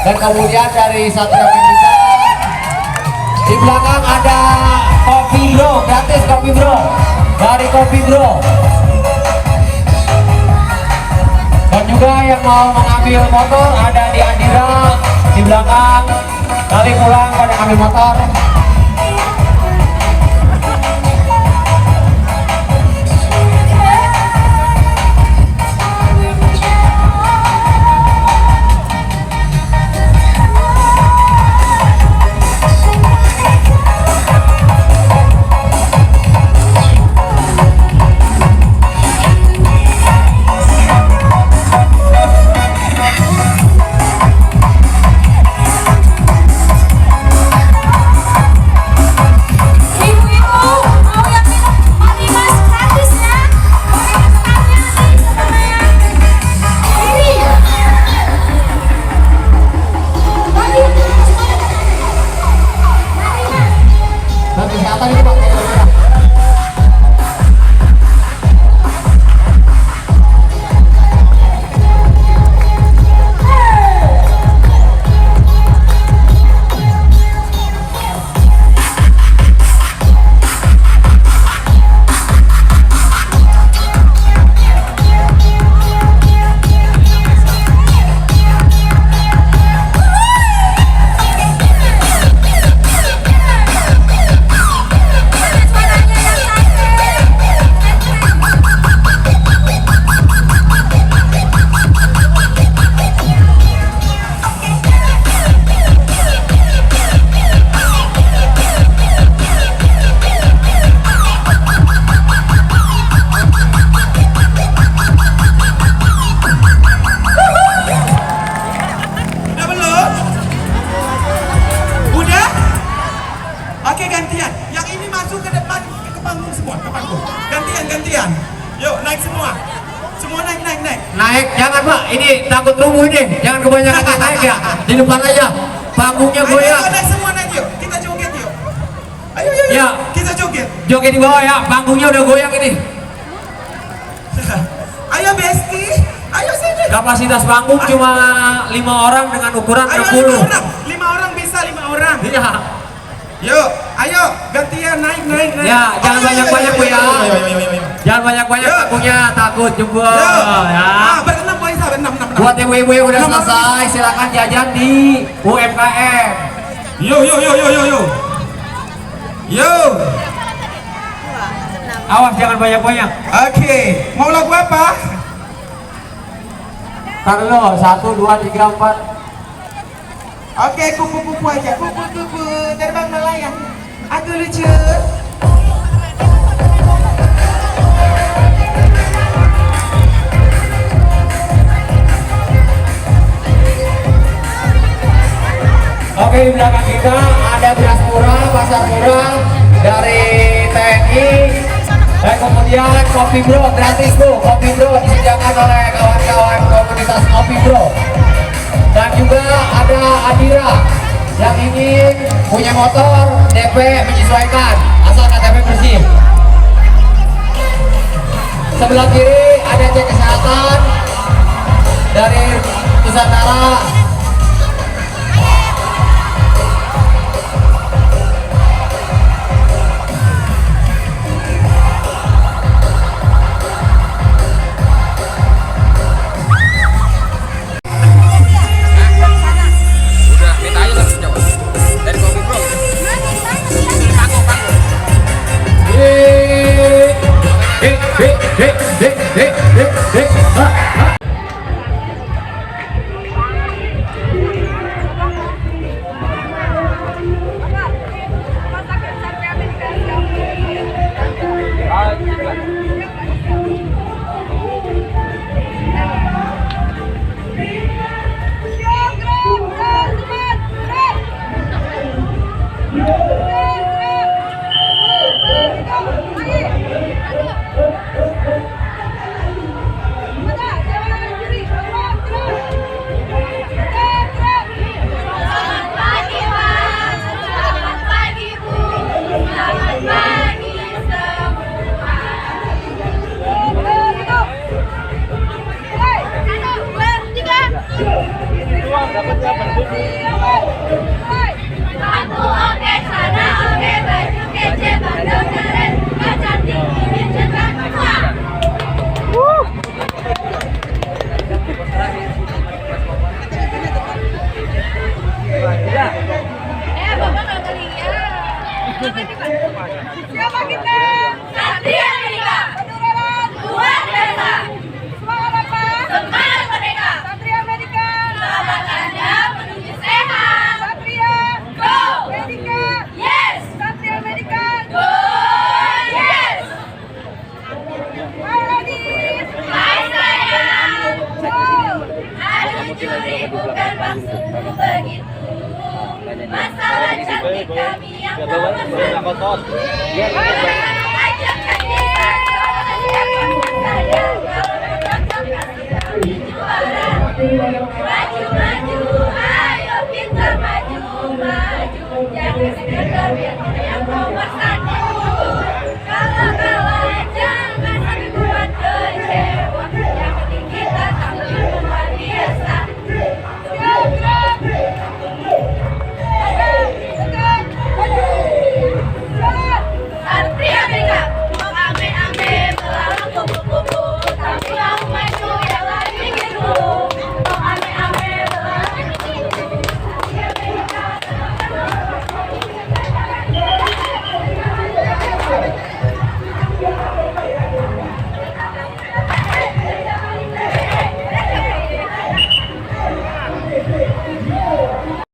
Dan kemudian dari Satria Medika di belakang ada kopi bro, gratis kopi bro dari kopi bro. Dan juga yang mau mengambil motor ada di Andira di belakang. Kali pulang pada ambil motor. Gantian. Yuk naik semua. Semua naik. Naik, jangan Pak, ini takut rubuh ini. Jangan kebanyakan naik ya. Di depan aja. Panggungnya goyang. Ayo naik semua naik yuk. Kita joget yuk. Ayo. Ya. Kita joget. Joget di bawah ya. Panggungnya udah goyang ini. Ayo Besti. Ayo sini. Kapasitas panggung cuma 5 orang dengan ukuran 60. 5 orang bisa 5 orang. Iya. Yuk, ayo gantian naik. Ya, jangan banyak-banyak Bu ya. Jangan banyak-banyak panggungnya, takut jebol ya. Berenam bisa, berenam. Buat ibu-ibu yang udah selesai, silakan jajan di UMKM. Yo. Awas jangan banyak-banyak. Oke, mau lagu apa? Taruh lo, 1, 2, 3, 4. Oke, kupu-kupu aja. Kupu-kupu terbang melayang. Aku lucu. Oke, di belakang kita ada beras murah, pasar murah dari TNI. Dan kemudian kopi bro, gratis Bu. Kopi bro disediakan oleh kawan-kawan komunitas kopi bro. Dan juga ada Adira yang ingin punya motor DP menyesuaikan asal KTP bersih. Sebelah kiri ada cek kesehatan dari Nusantara. Aku oke, sana oke, baju kece, bandel keren, gak cantik, ingin cetak. Bapak nggak ngeliat. Siapa kita? Satria Merdeka. Luar biasa. Semangat apa? Semangat merdeka. Satria Merdeka. Selamat Anda menuju sehat. Satria. Go. Merdeka. Yes. Satria Merdeka. Go. Yes. Hai ladies. Hai sayang. Go. Aduh juri bukan maksudku begitu. Masalah cantik kami yang nomor satu. Anak-anak ajak cantik. Siapapun saja kalau cocok kasih kami juara. Maju maju.